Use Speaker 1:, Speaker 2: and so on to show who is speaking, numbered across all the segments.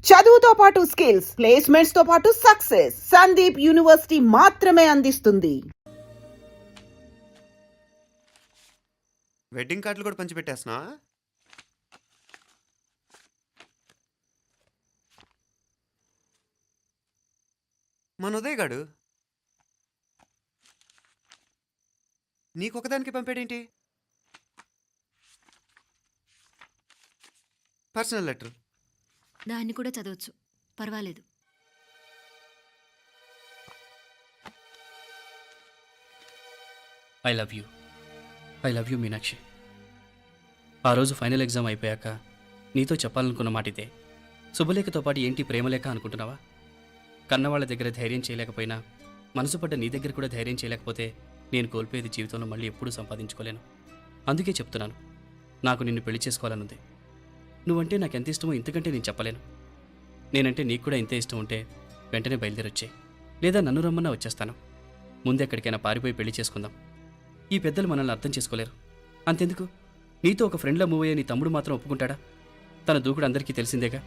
Speaker 1: చదువుతో పాటు skills, placements తో పాటు సక్సెస్ సందీప్ యూనివర్సిటీ మాత్రమే అందిస్తుంది.
Speaker 2: వెడ్డింగ్ కార్డులు కూడా పంచిపెట్టేస్తున్నా. మన ఉదయ్ గాడు నీకొకదానికి పంపాడేంటి? Personal letter.
Speaker 3: దాన్ని కూడా చదవచ్చు, పర్వాలేదు.
Speaker 4: I love you Meenakshi. ఆ రోజు ఫైనల్ ఎగ్జామ్ అయిపోయాక నీతో చెప్పాలనుకున్న మాట ఇదే. శుభలేఖతో పాటు ఏంటి ప్రేమలేఖ అనుకుంటున్నావా? కన్నవాళ్ళ దగ్గర ధైర్యం చేయలేకపోయినా మనసు పడ్డ నీ దగ్గర కూడా ధైర్యం చేయలేకపోతే నేను కోల్పోయేది జీవితంలో మళ్ళీ ఎప్పుడూ సంపాదించుకోలేను. అందుకే చెప్తున్నాను, నాకు నిన్ను పెళ్లి చేసుకోవాలనుంది. నువ్వంటే నాకు ఎంత ఇష్టమో ఇంతకంటే నేను చెప్పలేను. నేనంటే నీకు కూడా ఇంతే ఇష్టం ఉంటే వెంటనే బయలుదేరొచ్చే, లేదా నన్ను రమ్మన్నా వచ్చేస్తాను. ముందెక్కడికైనా పారిపోయి పెళ్లి చేసుకుందాం. ఈ పెద్దలు మనల్ని అర్థం చేసుకోలేరు. అంతెందుకు, నీతో ఒక ఫ్రెండ్లా మూవ్ అయ్యే నీ తమ్ముడు మాత్రం ఒప్పుకుంటాడా? తన దూకుడు అందరికీ తెలిసిందేగా.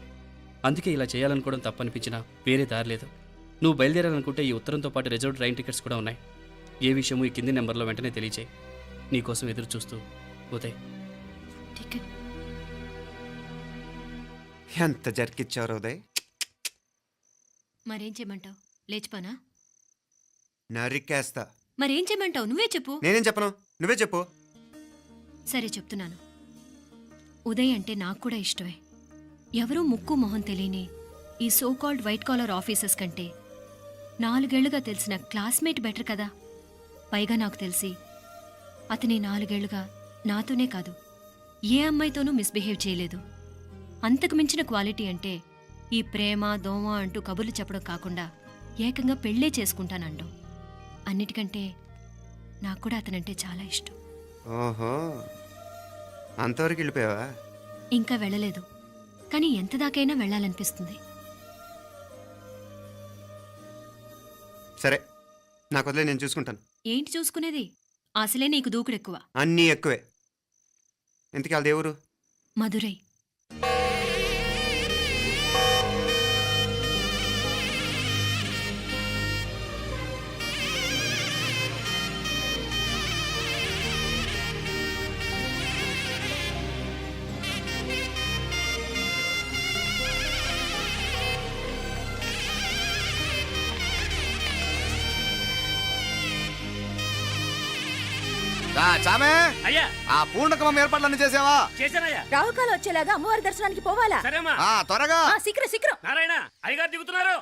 Speaker 4: అందుకే ఇలా చేయాలనుకోవడం తప్పనిపించినా వేరే దారి లేదు. నువ్వు బయలుదేరాలనుకుంటే ఈ ఉత్తరంతో పాటు రిజర్వ్ ట్రైన్ టికెట్స్ కూడా ఉన్నాయి. ఏ విషయమూ ఈ కింది నెంబర్లో వెంటనే తెలియచేయి. నీకోసం ఎదురు చూస్తూ ఉదయ్.
Speaker 2: ఎంత జరికిచ్చావు ఉదయ్.
Speaker 3: మరేం చేయమంటావు? లేచిపోనా?
Speaker 2: నరికేస్తా.
Speaker 3: మరేం చేయమంటావు? నువ్వే చెప్పు.
Speaker 2: నేనేం చెప్పను, నువ్వే చెప్పు.
Speaker 3: సరే చెప్తున్నాను. ఉదయ్ అంటే నాకు కూడా ఇష్టమే. ఎవరూ ముక్కు మొహం తెలియని ఈ so called white collar officers కంటే 4 ఏళ్లుగా తెలిసిన క్లాస్మేట్ బెటర్ కదా. పైగా నాకు తెలిసి అతని 4 ఏళ్లుగా నాతోనే కాదు, ఏ అమ్మాయితోనూ మిస్బిహేవ్ చేయలేదు. అంతకు మించిన క్వాలిటీ అంటే ఈ ప్రేమ దోమ అంటూ కబుర్లు చెప్పడం కాకుండా ఏకంగా పెళ్ళే చేసుకుంటానండం. అన్నిటికంటే నాకు కూడా అతనంటే చాలా ఇష్టం.
Speaker 2: ఓహో, అంతవరకు వెళ్ళిపోయావా?
Speaker 3: ఇంకా వెళ్ళలేదు, కానీ ఎంత దాకైనా వెళ్ళాలనిపిస్తుంది.
Speaker 2: సరే, నాకు వదిలే, నేను చూసుకుంటాను.
Speaker 3: ఏంటి చూసుకునేది? అసలే నీకు దూకుడు ఎక్కువ.
Speaker 2: అన్నీ ఎక్కువే. ఇంతకీ వాళ్ళ దేవురు?
Speaker 3: మధురై.
Speaker 5: చామే
Speaker 6: అయ్యా,
Speaker 5: ఆ పూర్ణకమం ఏర్పాట్లన్నీ చేసావా?
Speaker 6: చేశానయ్యా.
Speaker 7: రాహుకాలం వచ్చేలాగా అమ్మవారి దర్శనానికి పోవాలా?
Speaker 6: సరేమ్మా.
Speaker 5: త్వరగా.
Speaker 7: శీఘ్రం.
Speaker 6: నారాయణ అయ్యగారు దిగుతున్నారు.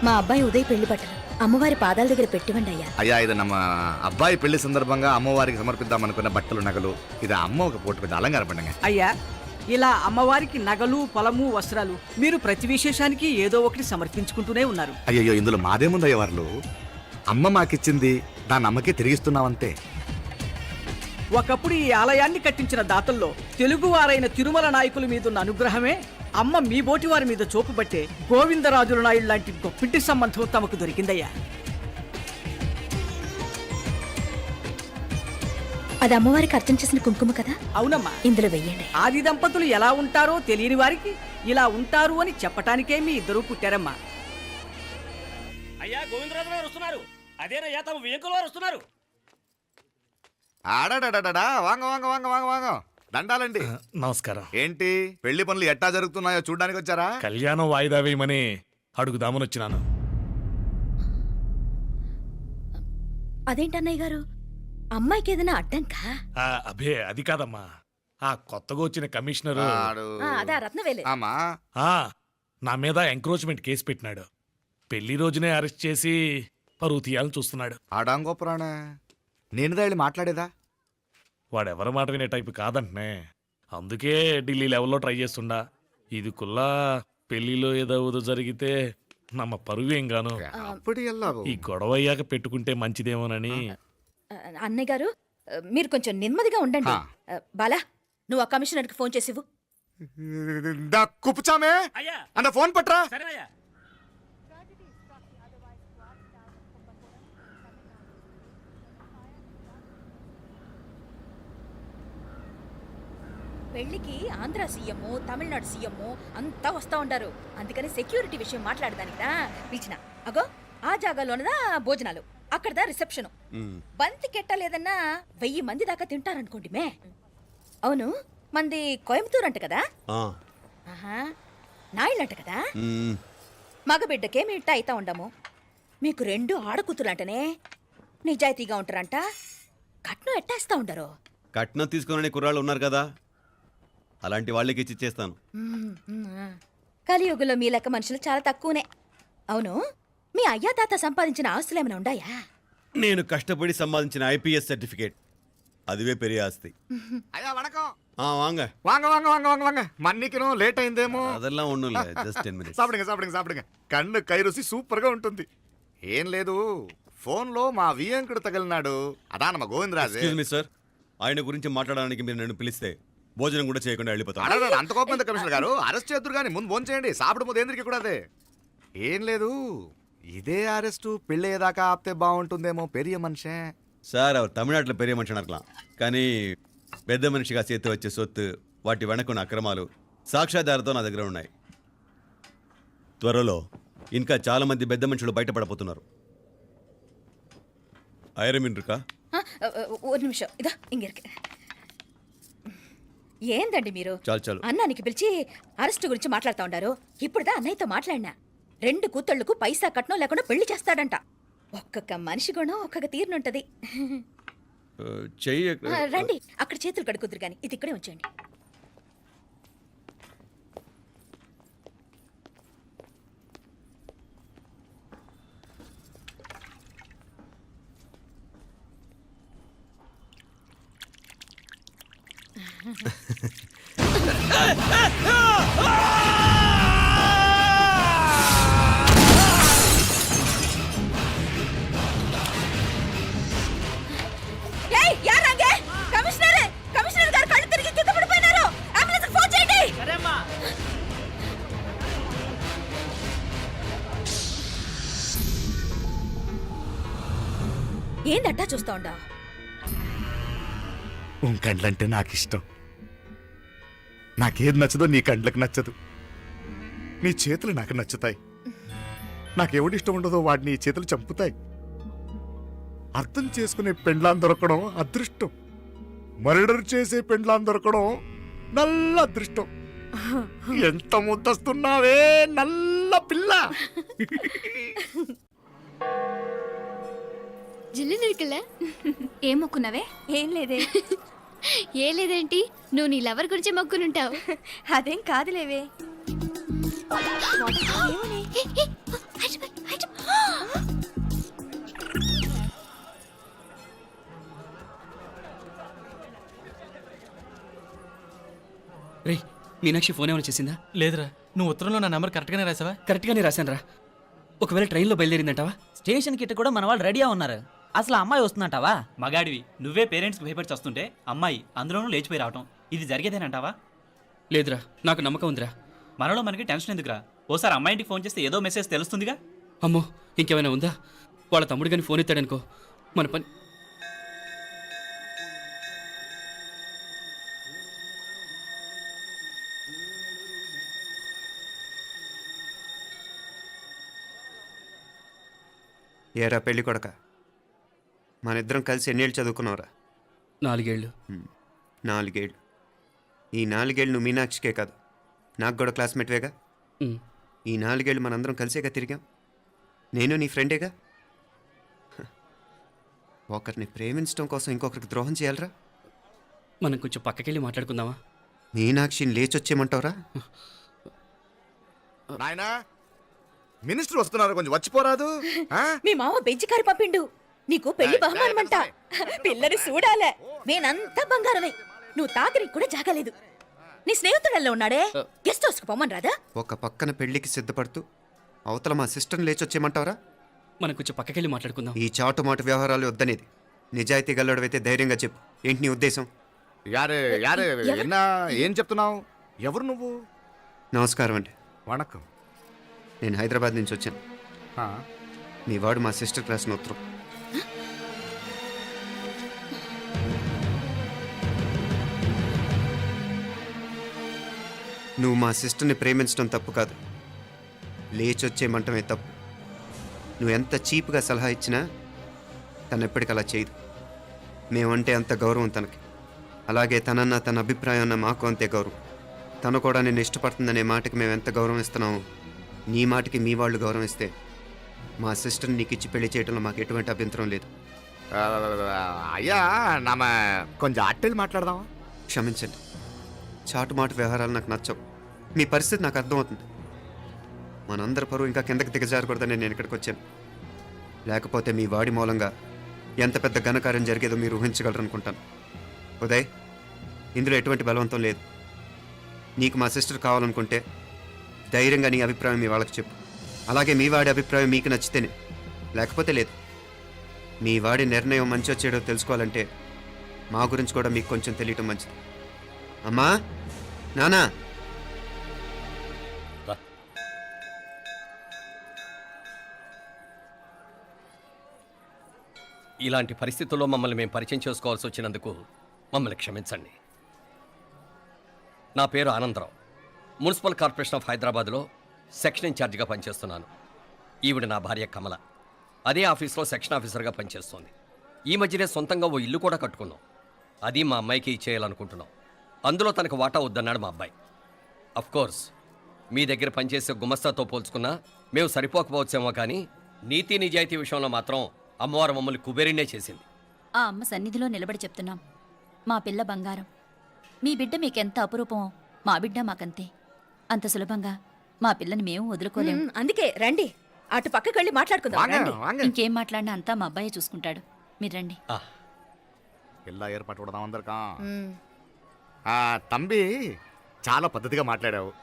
Speaker 7: మా అబ్బాయి ఉదయ్ పెళ్లి బట్టలు అమ్మవారి పాదాల దగ్గర పెట్టివండి అయ్యా.
Speaker 5: అయ్యా, ఇది నమ్మ అబ్బాయి పెళ్లి సందర్భంగా అమ్మవారికి సమర్పిద్దాం అనుకున్న బట్టలు నగలు. ఇది అమ్మ ఒక పూట పెద్ద అలంకార పండుగ.
Speaker 8: అయ్యా, ఇలా అమ్మవారికి నగలు పొలము వస్త్రాలు మీరు ప్రతి విశేషానికి ఏదో ఒకటి సమర్పించుకుంటూనే ఉన్నారు.
Speaker 5: అయ్యో, ఇందులో మాదేముందయ్య వాళ్ళు. అమ్మ మాకిచ్చింది దాన్ని అమ్మకే తిరిగిస్తున్నామంతే.
Speaker 8: ఒకప్పుడు ఈ ఆలయాన్ని కట్టించిన దాతల్లో తెలుగువారైన తిరుమల నాయకుల మీదున్న అనుగ్రహమే అమ్మ మీ బోటి వారి మీద చూపుబట్టే గోవిందరాజుల నాయుడు లాంటి గొప్పింటి సంబంధం తమకు దొరికిందయ్యా.
Speaker 7: అది అమ్మవారికి అర్చన చేసిన కుంకుమ కదా?
Speaker 8: అవునమ్మా,
Speaker 7: ఇందులో వెయ్యండి.
Speaker 8: ఆది దంపతులు ఎలా ఉంటారో తెలియని వారికి ఇలా ఉంటారు అని చెప్పటానికే మీ ఇద్దరు పుట్టారమ్మా.
Speaker 6: అయ్యా, గోవిందరాజు గారు వస్తున్నారు. అదేనయ్యా, తమ వెంకుల వారు వస్తున్నారు.
Speaker 5: ఆడాడా వాంగ వాంగ వాంగ వాంగ వాంగ. దండాలండి.
Speaker 9: నమస్కారం.
Speaker 5: ఏంటి పెళ్లి పనులు ఎట్టా జరుగుతున్నాయో చూడడానికి వచ్చారా?
Speaker 9: కళ్యాణం వాయిదా వేయమని అడుగుదామని వచ్చినాను.
Speaker 7: అదేంటన్నయ్య గారు, అమ్మాయికి ఏదైనా అడ్డంకా?
Speaker 9: అభే, అది కాదమ్మా. ఆ కొత్తగా వచ్చిన కమిషనరు
Speaker 7: అదా రత్నవేలే.
Speaker 5: ఆమా,
Speaker 9: నా మీద ఎంక్రోచ్మెంట్ కేసు పెట్టినాడు. పెళ్లి రోజునే అరెస్ట్ చేసి పరువు తీయాలని చూస్తున్నాడు.
Speaker 5: ఆడాంగో పురాణ. నేనుదా వెళ్ళి మాట్లాడేదా?
Speaker 9: వాడెవరి మాట వినే టైపు కాదంటనే. అందుకే ఢిల్లీ లెవెల్లో ట్రై చేస్తుండా. ఇది కుల్లా పెళ్లిలో ఏదో జరిగితే నమ్మ పరువేం గాను
Speaker 5: అప్పుడు ఎల్లావు
Speaker 9: ఈ గొడవ అయ్యాక పెట్టుకుంటే మంచిదేమోనని.
Speaker 7: అన్నయ్య గారు మీరు కొంచెం నెమ్మదిగా ఉండండి. బాలా నువ్వు ఆ కమిషనర్కి ఫోన్ చేసివు.
Speaker 5: కుప్పుచామే
Speaker 6: అయ్యా
Speaker 5: అన్న ఫోన్ పట్రా.
Speaker 6: సరేనయ్యా.
Speaker 7: పెళ్లికి ఆంధ్ర సీఎం తమిళనాడు సీఎం అంతా వస్తా ఉంటారు. అందుకని సెక్యూరిటీ విషయం మాట్లాడదానికినా పిలిచిన. అగో ఆ జాగాలోనదా భోజనాలు, అక్కడదా రిసెప్షన్. బంతి కెట్టలేదన్నా 1000 మంది దాకా తింటారనుకోండి మే. అవును మంది కోయంబత్తూర్ అంట కదా. ఆహా నాయుళ్ళంట కదా. మగబిడ్డకే మీ ఇట్ట అయితా ఉండము. మీకు 2 ఆడకూతులంటనే నిజాయితీగా ఉంటారంట. కట్నం ఎట్టేస్తా ఉండరు.
Speaker 10: కట్నం తీసుకునే కుర్రాళ్ళు ఉన్నారు కదా, అలాంటి వాళ్ళకి ఇచ్చేస్తాను.
Speaker 7: కలియుగంలో మీ లెక్క మనుషులు చాలా తక్కువనే. అవును మీ అయ్యా తాత సంపాదించిన ఆస్తులు ఏమైనా ఉండాయా?
Speaker 10: నేను కష్టపడి సంపాదించిన ఐపీఎస్ సర్టిఫికేట్, అదివే పెరిగే ఆస్తి.
Speaker 5: అయ్యా వణకం.
Speaker 10: వాంగ
Speaker 5: வாங்க வாங்க வாங்க வாங்க வாங்க மன்னிக்கணும் லேட் అయిందేమో.
Speaker 10: అదెల్లా ఉండు, జస్ట్ 10 minutes.
Speaker 5: సాப்பிடுங்க సాப்பிடுங்க సాப்பிடுங்க కన్ను కై రుచి సూపర్ గా ఉంటుంది. ఏం లేదు, ఫోన్ లో మా వియంకుడు తగిలినాడు, అదా నమ్మ గోవిందరాజు.
Speaker 10: ఎక్స్క్యూజ్ మీ సార్, ఆయన గురించి మాట్లాడడానికి మీరు నన్ను పిలిస్తే భోజనం కూడా చేయకుండా వెళ్ళిపోతాను.
Speaker 5: అడగ అంత కోపం ఎంత కమిషనర్ గారు, అరెస్ట్ చేద్దరు కానీ ముందు ఫోన్ చేయండి. సాப்பிடும் పోతే ఎందుకు కూడా అదే. ఏం లేదు, ఇదే అరెస్టు పెళ్ళేదాకా ఆపితే బాగుంటుందేమో. పెరియ మనిషే
Speaker 10: సార్, அவர் తమిళనాడులో పెరిగే మనిషి అనర్కలాం, కానీ పెద్ద మనిషిగా చేతి వచ్చే సొత్తు, వాటి వెనకున్న అక్రమాలు సాక్ష్యాధారతో నా దగ్గర ఉన్నాయి. త్వరలో ఇంకా చాలా మంది పెద్ద మనుషులు బయటపడబోతున్నారు. ఐరమిన్రుకా
Speaker 7: ஒரு నిమిషం ఇదా ఇంగిరికి. ఏందండి మీరు
Speaker 10: చాలు చాలు.
Speaker 7: అన్నానికి పిలిచి అరెస్ట్ గురించి మాట్లాడుతూ ఉండారు. ఇప్పుడుదా అన్నయ్యతో మాట్లాడినా 2 కూతుళ్లకు పైసా కట్నం లేకుండా పెళ్లి చేస్తాడంట. ఒక్కొక్క మనిషి గుణం ఒక్కొక్క తీరునుంటది.
Speaker 10: చెయ్యి
Speaker 7: రండి అక్కడ చేతులు కడుకుదురు గాని ఇది ఇక్కడే ఉంచండి. ఏయ్ యారాంగే కమిషనర్ గారు కళ్ళు తిరిగి కింద పడిపోయినారు. అంబులెన్స్ ఫోన్ చేయండి.
Speaker 6: సరేమ్మా.
Speaker 7: ఏందట్టా చూస్తా ఉండా?
Speaker 5: కండ్లంటే నాకు ఇష్టం. నాకేది నచ్చదో నీ కండ్లకు నచ్చదు. నీ చేతులు నాకు నచ్చుతాయి. నాకెవడి ఇష్టం ఉండదో వాడిని నీ చేతులు చంపుతాయి. అర్థం చేసుకునే పెండ్లాం దొరకడం అదృష్టం. మర్డర్ చేసే పెండ్లాం దొరకడం నల్ల అదృష్టం. ఎంత ముద్దస్తున్నావే నల్ల పిల్ల.
Speaker 11: జిల్లు నిరుకుల ఏం మొక్కున్నావే? ఏం లేదే. ఏ లేదేంటి, నువ్వు నీ లవర్ గురించి మొక్కునుంటావు. అదేం కాదులేవే.
Speaker 4: రే మీనాక్షి ఫోన్ ఏమైనా చేసిందా?
Speaker 6: లేదురా, నువ్వు ఉత్తరంలో నా నెంబర్ కరెక్ట్గానే రాసావా?
Speaker 4: కరెక్ట్గానే రాశాను రా. ఒకవేళ ట్రైన్లో బయలుదేరిందంటావా?
Speaker 6: స్టేషన్ కిட்ட కూడా మన వాళ్ళు రెడీగా ఉన్నారు. అసలు అమ్మాయి వస్తుందంటావా? మగాడివి నువ్వే పేరెంట్స్కి భయపడి వస్తుంటే అమ్మాయి అందులోనూ లేచిపోయి రావటం ఇది జరిగేదేనంటావా?
Speaker 4: లేదురా, నాకు నమ్మకం ఉందిరా.
Speaker 6: మనలో మనకి టెన్షన్ ఎందుకురా? ఓసారి అమ్మాయి ఇంటికి ఫోన్ చేస్తే ఏదో మెసేజ్ తెలుస్తుందిగా.
Speaker 4: అమ్మో ఇంకేమైనా ఉందా? వాళ్ళ తమ్ముడు కానీ ఫోన్ ఎత్తాడనుకో మన పని.
Speaker 2: ఏరా పెళ్ళి కొడక, మన ఇద్దరం కలిసి ఎన్నేళ్ళు చదువుకున్నావురా?
Speaker 4: 4 ఏళ్ళు.
Speaker 2: 4 ఏళ్ళు. ఈ 4 ఏళ్ళు నువ్వు మీనాక్షికే కాదు, నాకు కూడా క్లాస్మేట్వేగా. ఈ 4 ఏళ్ళు మనందరం కలిసేగా తిరిగాం. నేను నీ ఫ్రెండేగా. ఒకరిని ప్రేమించడం కోసం ఇంకొకరికి ద్రోహం చేయాలరా?
Speaker 4: మనం కొంచెం పక్కకెళ్ళి మాట్లాడుకుందామా?
Speaker 2: మీనాక్షిని లేచొచ్చేయమంటావురా?
Speaker 5: నాయనా మినిస్టర్ వస్తున్నారు, కొంచెం వచ్చిపోరాదు.
Speaker 7: మీ మామ బెంచి కారు పంపిండు. నీకు పెళ్లి బహుమానమంట. పిల్లని చూడాలే. నేనంతా బంగారమే. నువ్వు తాకరికి కూడా జాగలేదు. నీ స్నేహితుడల్లో ఉన్నాడే, గెస్ట్ హౌస్ కు పొమ్మని రాదా?
Speaker 2: ఒక పక్కన పెళ్లికి సిద్ధపడుతూ అవతల మా సిస్టర్ని లేచొచ్చేయమంటావరా?
Speaker 4: మనం కొంచెం పక్కకెళ్ళి మాట్లాడుకుందాం.
Speaker 2: ఈ చాటుమాటు వ్యవహారాలు వద్దనేది. నిజాయితీ గల్లడవైతే ధైర్యంగా చెప్పు. ఏంటి నీ ఉద్దేశం?
Speaker 5: యారే యారే ఎన్నా ఏం చెప్తున్నావు? ఎవరు నువ్వు?
Speaker 2: నమస్కారం అండి.
Speaker 5: వణకం.
Speaker 2: నేను హైదరాబాద్ నుంచి వచ్చాను.
Speaker 5: ఆ,
Speaker 2: మీ వాడు మా సిస్టర్ రాసిన ఉత్తరం. నువ్వు మా సిస్టర్ని ప్రేమించడం తప్పు కాదు, లేచొచ్చేయమంటమే తప్పు. నువ్వు ఎంత చీప్గా సలహా ఇచ్చినా తను ఎప్పటికీ అలా చేయదు. మేమంటే అంత గౌరవం తనకి, అలాగే తనన్న తన అభిప్రాయం అన్న మాకు అంతే గౌరవం. తను కూడా నిన్ను ఇష్టపడుతుందనే మాటకి మేము ఎంత గౌరవం ఇస్తున్నామో నీ మాటకి మీ వాళ్ళు గౌరవం ఇస్తే మా సిస్టర్ని నీకు ఇచ్చి పెళ్లి చేయడంలో మాకు ఎటువంటి అభ్యంతరం లేదు.
Speaker 5: ఆ, అయ్యా నామ కొంచెం అట్టెళ్ళి మాట్లాడదామా?
Speaker 2: క్షమించండి, చాటుమాటు వ్యవహారాలు నాకు నచ్చవు. మీ పరిస్థితి నాకు అర్థమవుతుంది. మనందరి పరువు ఇంకా కిందకి దిగజారకూడదని నేను ఇక్కడికి వచ్చాను. లేకపోతే మీ వాడి మూలంగా ఎంత పెద్ద ఘనకార్యం జరిగేదో మీరు ఊహించగలరు అనుకుంటాను. ఉదయ్, ఇందులో ఎటువంటి బలవంతం లేదు. నీకు మా సిస్టర్ కావాలనుకుంటే ధైర్యంగా నీ అభిప్రాయం మీ వాళ్ళకి చెప్పు. అలాగే మీ వాడి అభిప్రాయం మీకు నచ్చితేనే, లేకపోతే లేదు. మీ వాడి నిర్ణయం మంచి వచ్చేటో తెలుసుకోవాలంటే మా గురించి కూడా మీకు కొంచెం తెలియటం మంచిది. అమ్మా, నానా,
Speaker 12: ఇలాంటి పరిస్థితుల్లో మమ్మల్ని మేము పరిచయం చేసుకోవాల్సి వచ్చినందుకు మమ్మల్ని క్షమించండి. నా పేరు ఆనందరావు. మున్సిపల్ కార్పొరేషన్ ఆఫ్ హైదరాబాద్లో సెక్షన్ ఇన్ఛార్జిగా పనిచేస్తున్నాను. ఈవిడ నా భార్య కమల. అదే ఆఫీస్లో సెక్షన్ ఆఫీసర్గా పనిచేస్తోంది. ఈ మధ్యనే సొంతంగా ఓ ఇల్లు కూడా కట్టుకున్నాం. అది మా అమ్మాయికి ఇచ్చేయాలనుకుంటున్నాం. అందులో తనకు వాటా వద్దన్నాడు మా అబ్బాయి. కోర్స్ మీ దగ్గర పనిచేసే గుమస్తాతో పోల్చుకున్నా మేము సరిపోకపోవచ్చేమో, కానీ నీతి నిజాయితీ విషయంలో మాత్రం అమ్మవారు మమ్మల్ని కుబేరినే చేసింది.
Speaker 11: ఆ అమ్మ సన్నిధిలో నిలబడి చెప్తున్నాం, మా పిల్ల బంగారం. మీ బిడ్డ మీకెంత అపురూపమో మా బిడ్డ మాకంతే. అంత సులభంగా మా పిల్లని మేము వదులుకోలేము.
Speaker 7: అందుకే రండి, అటు పక్కకి వెళ్ళి మాట్లాడుకుందాం.
Speaker 5: వాంగ,
Speaker 7: రండి.
Speaker 5: వాంగ.
Speaker 11: ఇంకేం మాట్లాడినా అంతా మా అబ్బాయే చూసుకుంటాడు. మీరు రండి.
Speaker 5: ఎలా ఏర్పాటు కొడదాం అందరికా?
Speaker 7: మ్,
Speaker 5: తంబి చాలా పద్ధతిగా మాట్లాడావు.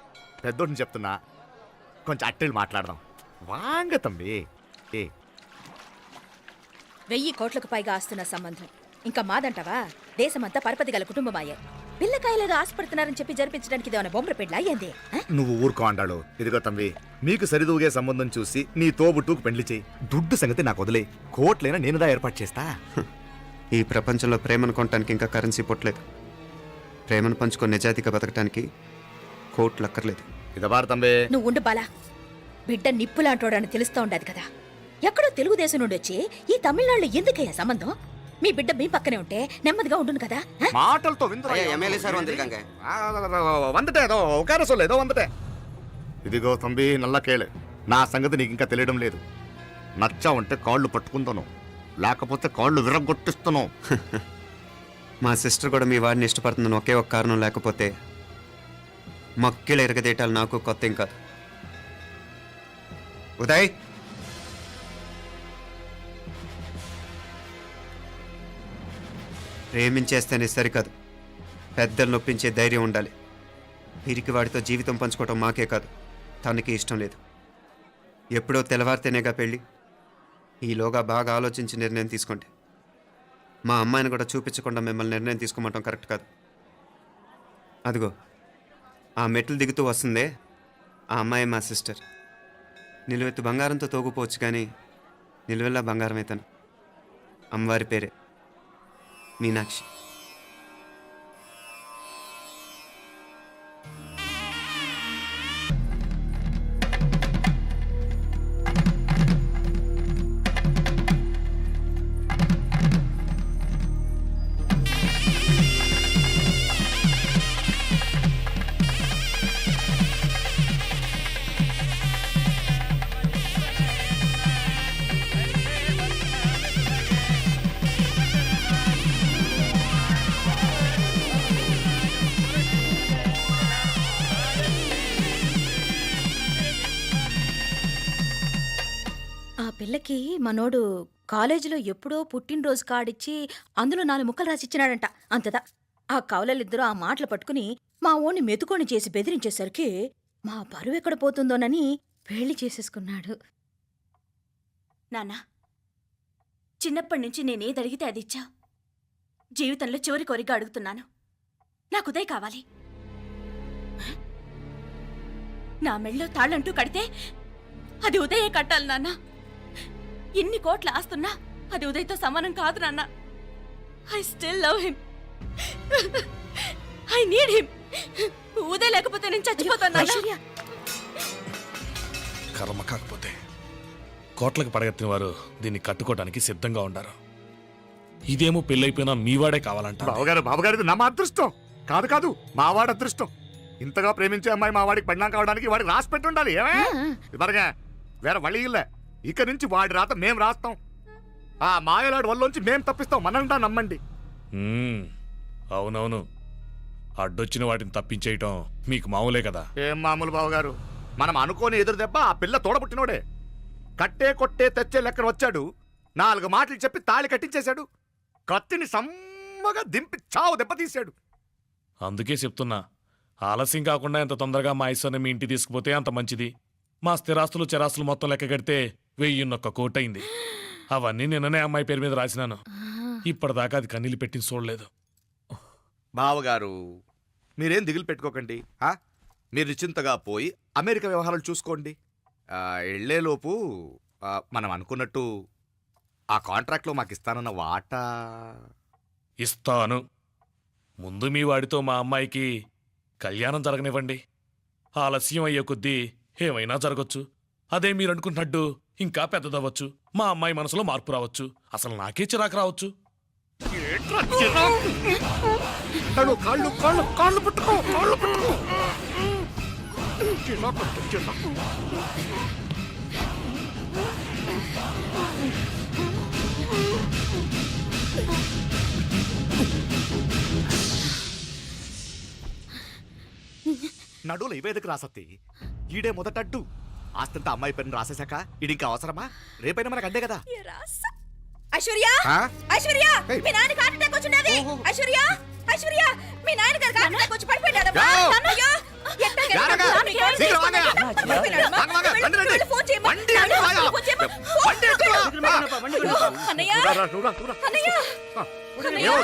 Speaker 5: పెద్దోడిని చెప్తున్నా, కొంచెం అట్టెళ్ళి మాట్లాడదాం. వాంగ తంబి.
Speaker 7: 1000 కోట్లకు పైగా ఆస్తున్న సంబంధం ఇంకా మాదంటావా? దేశమంతా పరపతి గల కుటుంబమాయే. పిల్లకాయలేదో ఆశపడుతున్నారని చెప్పి జరిపించడానికి ఇదేమన్నా బొమ్మర పెళ్ళా అయ్యింది?
Speaker 5: నువ్వు ఊరుకో అంటాడు. ఇదిగో తంబి, మీకు సరిదూగే సంబంధం చూసి నీ తోబుట్టుకు పెళ్లి చేయి. దుడ్డు సంగతి నాకు వదిలే. కోట్లైనా నేనుదా ఏర్పాటు చేస్తా.
Speaker 2: ఈ ప్రపంచంలో ప్రేమను కొనటానికి ఇంకా కరెన్సీ పుట్టలేదు. ప్రేమను పంచుకొని నిజాయితీగా బతకటానికి కోట్లు అక్కర్లేదు.
Speaker 5: ఇదబారు తంబి.
Speaker 7: నువ్వు ఉండు బాలా. బిడ్డ నిప్పులాంటోడని తెలుస్తూ ఉండదు కదా. ఎక్కడో తెలుగుదేశం నుండి వచ్చి ఈ తమిళనాడులో ఎందుకయ్యా సంబంధం? మీ బిడ్డ మీ పక్కనే ఉంటే నెమ్మదిగా ఉండును కదా.
Speaker 5: మాటలతో ఇదిగో తంబి, నల్ల కేళే. నా సంగతి నీకు ఇంకా తెలియడం లేదు. నచ్చా ఉంటే కాళ్ళు పట్టుకుంటాను, లేకపోతే కాళ్ళు విరగొట్టిస్తాను.
Speaker 2: మా సిస్టర్ కూడా మీ వాడిని ఇష్టపడుతుందని ఒకే ఒక కారణం లేకపోతే మక్కిల ఎరగదేటాలు నాకు కొత్త ఏం కాదు. ఉదయ్, ప్రేమించేస్తేనే సరికాదు, పెద్దలు నొప్పించే ధైర్యం ఉండాలి. వీరికి వాడితో జీవితం పంచుకోవటం మాకే కాదు, తనకి ఇష్టం లేదు. ఎప్పుడో తెల్లవారితేనేగా పెళ్ళి. ఈలోగా బాగా ఆలోచించి నిర్ణయం తీసుకోండి. మా అమ్మాయిని కూడా చూపించకుండా మిమ్మల్ని నిర్ణయం తీసుకోమంటాం కరెక్ట్ కాదు. అదిగో ఆ మెట్లు దిగుతూ వస్తుందే, ఆ అమ్మాయి మా సిస్టర్. నిలువెత్తు బంగారంతో తోగుపోవచ్చు, కానీ నిలువెల్లా బంగారం అవుతాను. అమ్మవారి పేరే మీనాక్షి.
Speaker 7: ఆ పిల్లకి మనోడు కాలేజీలో ఎప్పుడో పుట్టినరోజు కార్డిచ్చి అందులో 4 ముక్కలు రాసిచ్చినాడంట. అంతదా ఆ కవలలిద్దరూ ఆ మాటలు పట్టుకుని మా ఓణ్ణి మెతుకొని చేసి బెదిరించేసరికి మా పరువు ఎక్కడ పోతుందోనని పెళ్లి చేసేసుకున్నాడు. నాన్న, చిన్నప్పటి నుంచి నేనేది అడిగితే అది ఇచ్చావు. జీవితంలో చివరి కోరిక అడుగుతున్నాను. నాకు ఉదయ్ కావాలి. నా మెళ్ళో తాళ్ళంటూ కడితే అది ఉదయే కట్టాలి నాన్న. ఇన్ని కోట్ల ఆస్తున్నా అది ఉదయ్తో సమానం కాదు నాన్న. I still love him. I need him. Uday లేకపోతే నేను చచ్చిపోతాను నాన్న.
Speaker 9: కర్మ కాకపోతే కోట్లకు పడగెత్తిన వారు దీన్ని కట్టుకోవడానికి సిద్ధంగా ఉండారు. ఇదేమో పెళ్ళైపోయినా మీవాడే కావాలంట.
Speaker 5: బావగారు నా మా అదృష్టం కాదు కాదు మావాడి అదృష్టం. ఇంతగా ప్రేమించే అమ్మాయి మా వాడికి పడినా కావడానికి వాడికి రాసి పెట్టి ఉండాలి. ఏమే ఇదివరగా వేరే వళ్ళీ ఇల్లే. ఇక నుంచి వాడి రాత మేం రాస్తాం. ఆ మాయలాడి వల్లోంచి మేం తప్పిస్తాం. మనంటా నమ్మండి.
Speaker 9: అవునవును, అడ్డొచ్చిన వాటిని తప్పించేయటం మీకు మామూలే కదా.
Speaker 5: ఏం మామూలు బావగారు, మనం అనుకోని ఎదురు దెబ్బ ఆ పిల్ల తోడబుట్టినోడే. కట్టే కొట్టే తెచ్చే లెక్కన వచ్చాడు. 4 మాటలు చెప్పి తాళి కట్టించేశాడు. కత్తిని సమ్మగా దింపి చావు దెబ్బతీశాడు.
Speaker 9: అందుకే చెప్తున్నా, ఆలస్యం కాకుండా ఎంత తొందరగా మా ఐశ్వర్యం మీ ఇంటికి తీసుకుపోతే అంత మంచిది. మా స్థిరాస్తులు చిరాస్తులు మొత్తం లెక్క కడితే 1001 కోటి అయింది. అవన్నీ నిన్ననే అమ్మాయి పేరు మీద రాసినాను. ఇప్పటిదాకా అది కన్నీళ్ళు పెట్టి చూడలేదు.
Speaker 5: బావగారు మీరేం దిగులు పెట్టుకోకండి. మీరు నిశ్చింతగా పోయి అమెరికా వ్యవహారాలు చూసుకోండి. వెళ్లేలోపు మనం అనుకున్నట్టు ఆ కాంట్రాక్ట్లో మాకు ఇస్తానన్న వాటా
Speaker 9: ఇస్తాను. ముందు మీ వాడితో మా అమ్మాయికి కళ్యాణం జరగనివ్వండి. ఆలస్యం అయ్యే కొద్దీ ఏమైనా జరగచ్చు. అదే మీరు అనుకుంటున్నట్టు ఇంకా పెద్దదవ్వచ్చు. మా అమ్మాయి మనసులో మార్పు రావచ్చు. అసలు నాకే చిరాకు రావచ్చు.
Speaker 5: కాళ్ళు పట్టుకో. నడువులు ఇవేదకు రాసత్తి. ఈడే మొదటడ్డు. ఆస్తంతా అమ్మాయి పైన రాసేశాక ఈడింకా అవసరమా? రేపైనా మనకు అందే కదా.
Speaker 7: ఐశ్వర్య, ఐశ్వర్య, మీ నాన్న హార్ట్ అటాక్ వచ్చింది. ఐశ్వర్య, ఐశ్వర్య, మీ నాన్న గారికి హార్ట్ అటాక్ వచ్చి పడిపోయాడమ్మా. అయ్యో,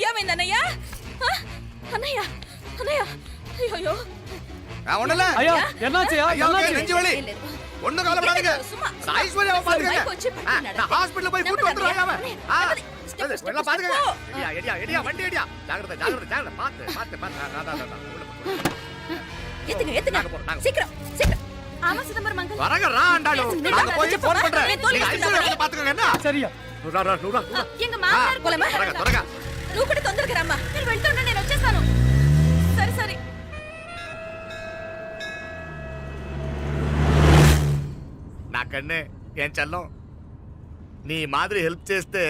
Speaker 7: ఏమైందన్నయ్య? అన్నయ్య, అన్నయ్య, అయ్యో
Speaker 5: హాస్పిటల్ పోయి త్వరగా రా అంటాడు. త్వరగా
Speaker 7: నువ్వు కూడా తొందరగా రమ్మా. నేను వెళ్తుండే, నేను వచ్చేస్తాను. సరే సరే.
Speaker 5: నాకన్నే ఏం చల్లం. నీ మాదిరి హెల్ప్ చేస్తే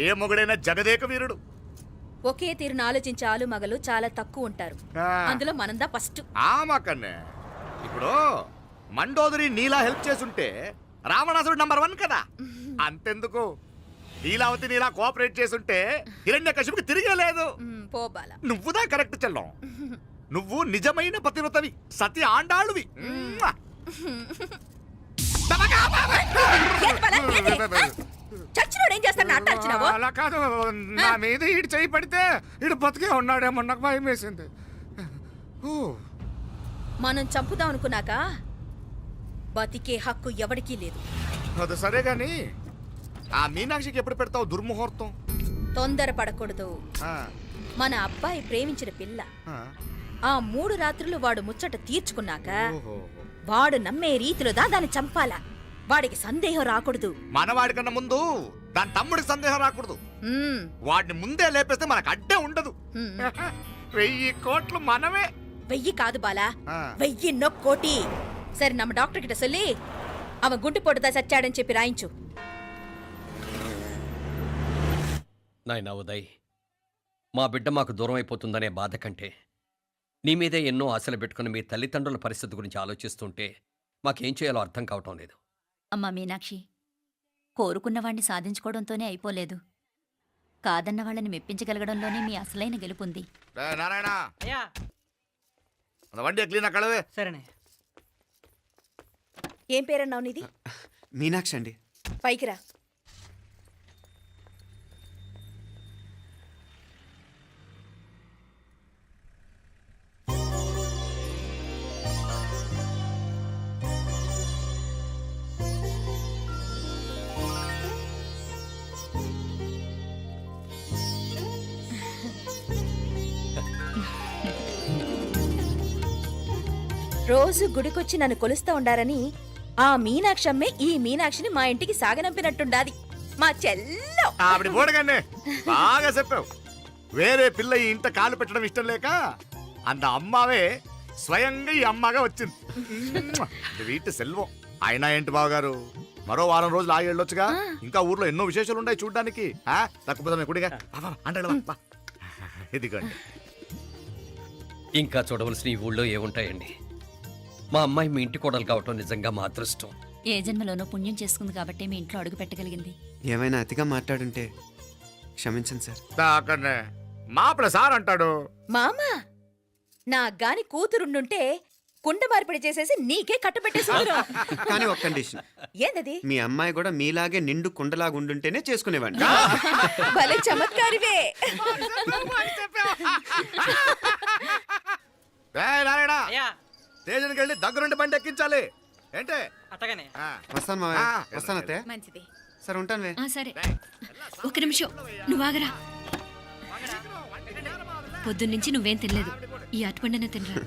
Speaker 5: ఏ మొగుడైనా జగదేక వీరుడు.
Speaker 7: ఒకే తీరును ఆలోచించే ఆలు మగలు చాలా తక్కువ ఉంటారు. అందులో మనందా ఫస్ట్.
Speaker 5: మాకన్నే ఇప్పుడు మండోదరి నీలా హెల్ప్ చేసుంటే రావణాసుడు నంబర్ 1 కదా. అంతెందుకు, లీలావతి నీలా కోఆపరేట్ చేసుంటే హిరణ్యకశిపుకి తిరిగే లేదు.
Speaker 7: పోబాల,
Speaker 5: నువ్వుదా కరెక్ట్ చల్లం. నువ్వు నిజమైన పతివ్రతవి, సతి ఆండాళువి.
Speaker 7: చచ్చినోడు ఏం చేస్తాడు? అట్టాల్చినావు.
Speaker 5: అలా కాదు, నా మీద ఈడు చేయి పడితే ఈడు బతికే ఉన్నాడేమో నాకు భయం వేసింది.
Speaker 7: మనం చంపుదాం అనుకున్నాక బతికే హక్కు ఎవరికీ లేదు.
Speaker 5: అది సరే గాని ఆ మీనాక్షికి ఎప్పుడు పెడతావు దుర్ముహూర్తం?
Speaker 7: తొందర పడకూడదు. మన అబ్బాయి ప్రేమించిన పిల్ల ఆ 3 రాత్రులు వాడు ముచ్చట తీర్చుకున్నాక వాడు నమ్మే రీతిలో దాన్ని చంపాలా. వాడికి సందేహం రాకూడదు.
Speaker 5: మనవాడి కన్నా ముందు దాని తమ్ముడికి సందేహం రాకూడదు. వాడిని ముందే లేపేస్తే మనకు అడ్డే ఉండదు. 1000 కోట్లు మనమే.
Speaker 7: 1000 కాదు బాలా, 1000 కోటి. సరే, నమ్మ డాక్టర్ కిட்ட சொல்லி அவன் గుండు పొట్టుదా చచ్చాడని చెప్పి రాయించు.
Speaker 12: నాయనా ఉదయ్, మా బిడ్డ మాకు దూరం అయిపోతుందనే బాధ కంటే నీ మీదే ఎన్నో ఆశలు పెట్టుకుని మీ తల్లిదండ్రుల పరిస్థితి గురించి ఆలోచిస్తుంటే మాకేం చేయాలో అర్థం కావటం లేదు.
Speaker 11: అమ్మా మీనాక్షి, కోరుకున్నవాణ్ణి సాధించుకోవడంతోనే అయిపోలేదు. కాదన్న వాళ్ళని మెప్పించగలగడంలోనే మీ అసలైన గెలుపుంది.
Speaker 5: నారాయణ, వండి క్లీన్ కళవే.
Speaker 8: సరేనే.
Speaker 7: ఏం పేరన్నావు నీది?
Speaker 2: మీనాక్షి అండి.
Speaker 7: పైకి రా. రోజు గుడికొచ్చి నన్ను కొలుస్తా ఉండారని ఆ మీనాక్షమ్మే ఈ మీనాక్షిని మా ఇంటికి సాగనంపినట్టుండాది. మా చెల్లో
Speaker 5: ఆవిడ పోడగానే బాగా చెప్పావు. వేరే పిల్ల ఈ ఇంట కాలు పెట్టడం ఇష్టం లేక అంత అమ్మావే స్వయంగా ఈ అమ్మగా వచ్చింది. వీటి సెల్వం. అయినా ఏంటి బావగారు, మరో వారం రోజులు ఆగి వెళ్ళొచ్చుగా. ఇంకా ఊర్లో ఎన్నో విశేషాలు ఉన్నాయి చూడ్డానికి. తక్కువ కుడిగా అంటే ఇదిగోండి.
Speaker 12: ఇంకా చూడవలసిన ఈ ఊళ్ళో ఏముంటాయండి? మా అమ్మాయి మీ ఇంటి కోడలు కావటం నిజంగా మా అదృష్టం.
Speaker 11: ఏ జన్మలోనో పుణ్యం చేసుకుంది కాబట్టి మీ ఇంట్లో అడుగు పెట్టగలిగింది.
Speaker 2: ఏమైనా అతిగా మాట్లాడుంటే క్షమించండి సార్.
Speaker 5: దాకనే మాపల సార్ అంటాడు.
Speaker 7: మామ నా గాని కూతురుండుంటే కుండ మార్పిడి చేసేసి నీకే కట్టబెట్టేసుకుందరు.
Speaker 2: కానీ ఒక కండిషన్.
Speaker 7: ఏందది?
Speaker 2: మీ అమ్మాయి కూడా మీలాగే నిండు కుండలాగా ఉండుంటేనే చేసుకునేవాడిని.
Speaker 7: భలే చమత్కారివే.
Speaker 5: స్టేషన్కి వెళ్ళి దగ్గరుండి బండి ఎక్కించాలి. ఏంటే
Speaker 2: వస్తాను మావయ్య. వస్తాను అత్తయ్య.
Speaker 7: మంచిది.
Speaker 2: సరే ఉంటాను.
Speaker 3: సరే, ఒక నిమిషం నువ్వు ఆగరా. పొద్దున్నుంచి నువ్వేం తినలేదు. ఈ అటుపండనే తినరా.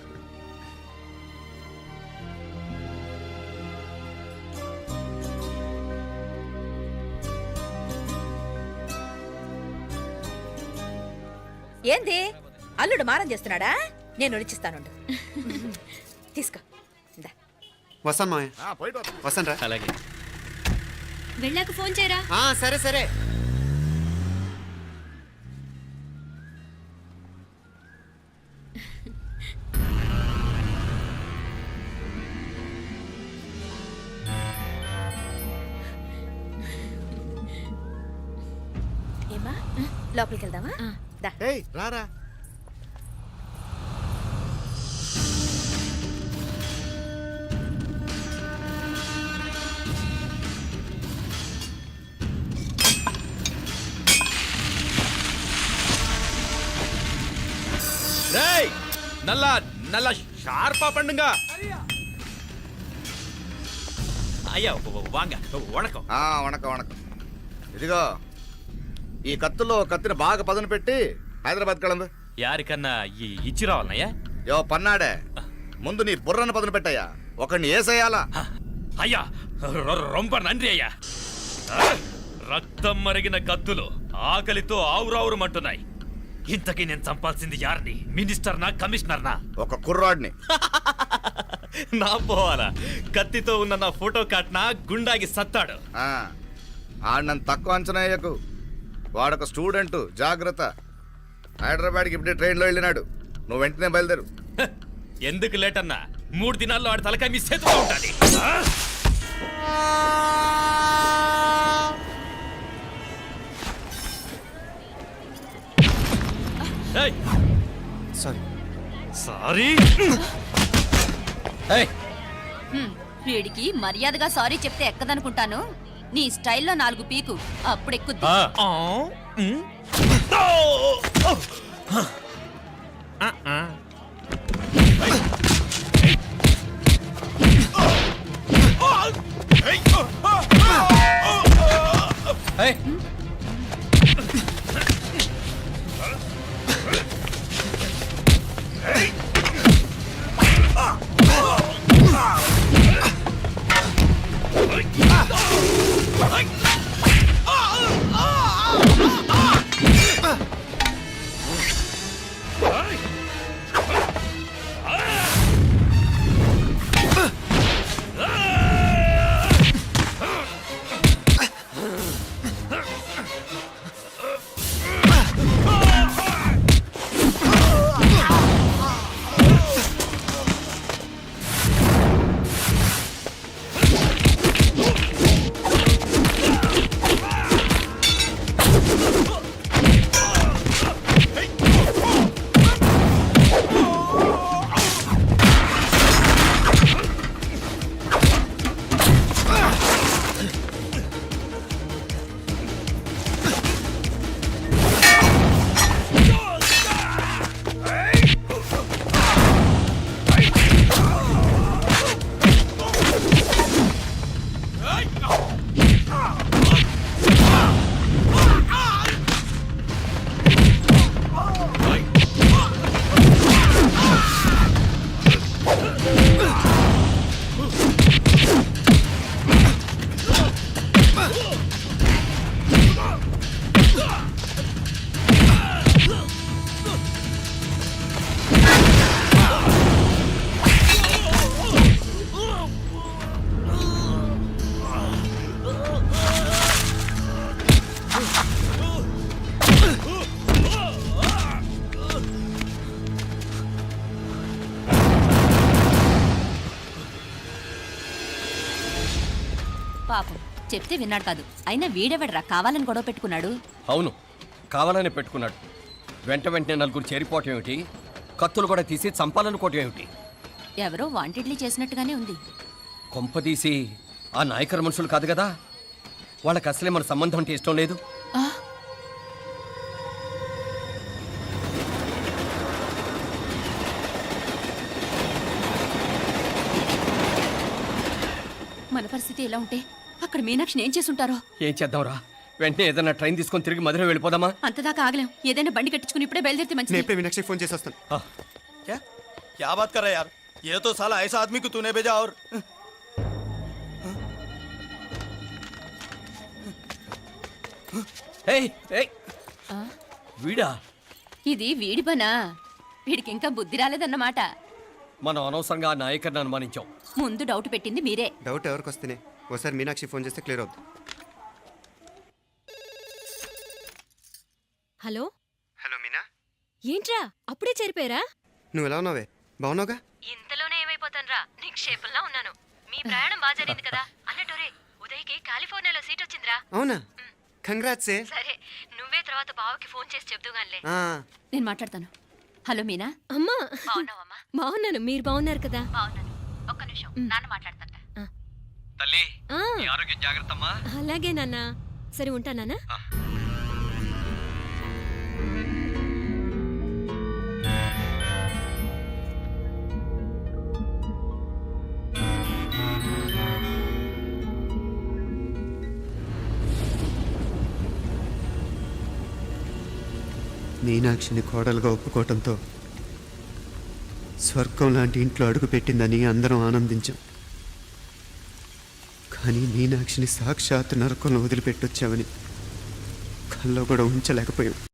Speaker 7: ఏంది అల్లుడు మారం చేస్తున్నాడా? నేను ఒలిచిస్తాను. తీసుకో.
Speaker 2: వస్తాను మావయ్య. వస్తాను రా.
Speaker 4: అలాగే.
Speaker 3: వెళ్ళాక ఫోన్ చేయరా.
Speaker 2: సరే సరే.
Speaker 7: ఏమా లోపలికి వెళ్దామా? దా.
Speaker 5: రారా.
Speaker 9: నల్ల నల్ల షార్పా పండుగ అయ్యా వాంగ వణకం.
Speaker 5: వణకం వణకం. ఇదిగో ఈ కత్తులో కత్తిని బాగా పదును పెట్టి హైదరాబాద్ కళందు.
Speaker 9: యారికన్నా ఇచ్చి రావాలన్నయ్యా?
Speaker 5: యో పన్నాడే, ముందు నీ బుర్రను పదును పెట్టయ్యా. ఒకడిని ఏసేయాలా?
Speaker 9: అయ్యా రొంప నంది అయ్యా. రక్తం మరిగిన కత్తులు ఆకలితో ఆవురావురమంటున్నాయి. ఇంతకీ నేను చంపాల్సింది యారిని? మినిస్టర్నా కమిషనర్నా?
Speaker 5: ఒక కుర్రాడిని.
Speaker 9: నా పోవాలా? కత్తితో ఉన్న నా ఫోటో కాట్నా గుండాగి సత్తాడు.
Speaker 5: ఆడినంత తక్కువ అంచనా వేయకు. వాడొక స్టూడెంట్, జాగ్రత్త. హైదరాబాద్కి ఇప్పుడే ట్రైన్లో వెళ్ళినాడు. నువ్వు వెంటనే బయలుదేరు.
Speaker 9: ఎందుకు లేట్ అన్నా? 3 దినాల్లో ఆడి తలకాయ మీ చేతిలో ఉంటుంది. సారీ.
Speaker 11: వీడికి మర్యాదగా సారీ చెప్తే ఎక్కదనుకుంటాను. నీ స్టైల్లో 4 పీకు, అప్పుడెక్కుద్ది. పాపం చెప్తే విన్నాడు కాదు. అయినా వీడెవడరా కావాలని గొడవ పెట్టుకున్నాడు?
Speaker 12: అవును, కావాలనే పెట్టుకున్నాడు. వెంటనే నలుగురు చేరిపోవటం ఏమిటి, కత్తులు కూడా తీసి చంపాలనుకోవటం ఏమిటి?
Speaker 11: ఎవరో వాంటెడ్లీ చేసినట్టుగానే ఉంది.
Speaker 12: కొంపదీసి ఆ నాయకర్ మనుషులు కాదు కదా? వాళ్ళకి అసలే మన సంబంధం అంటే ఇష్టం లేదు.
Speaker 11: ఆ, మన పరిస్థితి ఎలా ఉంటే అక్కడ మీనాక్షిని ఏం చేసుంటారో.
Speaker 12: ఏం చేద్దాంరా? వెంటనే ఏదైనా ట్రైన్ తీసుకొని తిరిగి మధుర వెళ్ళిపోదామా?
Speaker 11: అంతదాకా ఆగలేం. ఏదైనా బండి కట్టించుకుని ఇప్పుడే బయలుదేరితే
Speaker 2: నేను
Speaker 11: మంచిది.
Speaker 2: ఇప్పుడే మీనాక్షికి ఫోన్ చేసి వస్తాను.
Speaker 10: क्या बात कर रहा है यार? ये तो साला ऐसा आदमी को तूने भेजा और
Speaker 12: ఏయ్, ఏయ్,
Speaker 11: ఆ,
Speaker 12: వీడా?
Speaker 11: ఇది వీడి పనా? వీడికి ఇంకా బుద్ధి రాలేదన్నమాట.
Speaker 12: మనం అనవసరంగా ఆ నాయకర్ని అనుమానించాం.
Speaker 11: ముందు డౌట్ పెట్టింది మీరే.
Speaker 2: డౌట్ ఎవరికి వస్తేనే ఒకసారి మీనాక్షి ఫోన్ చేస్తే క్లియర్ అవుతుంది.
Speaker 3: హలో
Speaker 2: హలో మీనా,
Speaker 3: ఏంట్రా అప్పుడే చేరిపోయారా?
Speaker 2: నువ్వు ఎలా ఉన్నావే? బాగున్నావుగా?
Speaker 3: ఇంతలోనే ఏమైపోతాన్రా, నిక్షేపంలా ఉన్నాను. మీ ప్రయాణం బాగా జరిగింది కదా? అన్నట్టురే ఉదయ్కి కాలిఫోర్నియాలో సీట్ వచ్చిందిరా.
Speaker 2: అవునా? కంగ్రాట్సే.
Speaker 3: సరే నువ్వే తర్వాత బావకి ఫోన్ చేసి చెప్దుగానిలే.
Speaker 11: నేను మాట్లాడతాను. హలో మీనా.
Speaker 3: అమ్మా
Speaker 11: బాగున్నావమ్మా?
Speaker 3: బాగున్నాను, మీరు బాగున్నారు కదా?
Speaker 11: బాగున్నాను. ఒక్క నిమిషం, నాన్న మాట్లాడతాను.
Speaker 12: తల్లి,
Speaker 3: ఆ,
Speaker 12: నీ ఆరోగ్యం జాగ్రత్తమ్మా.
Speaker 3: అలాగే నాన్న. సరే ఉంటానా?
Speaker 2: మీనాక్షిని కోడలుగా ఒప్పుకోవటంతో స్వర్గం లాంటి ఇంట్లో అడుగు పెట్టిందని అందరం ఆనందించాం. కానీ మీనాక్షిని సాక్షాత్ నరకంలో వదిలిపెట్టొచ్చామని కల్లో కూడా ఉంచలేకపోయాం.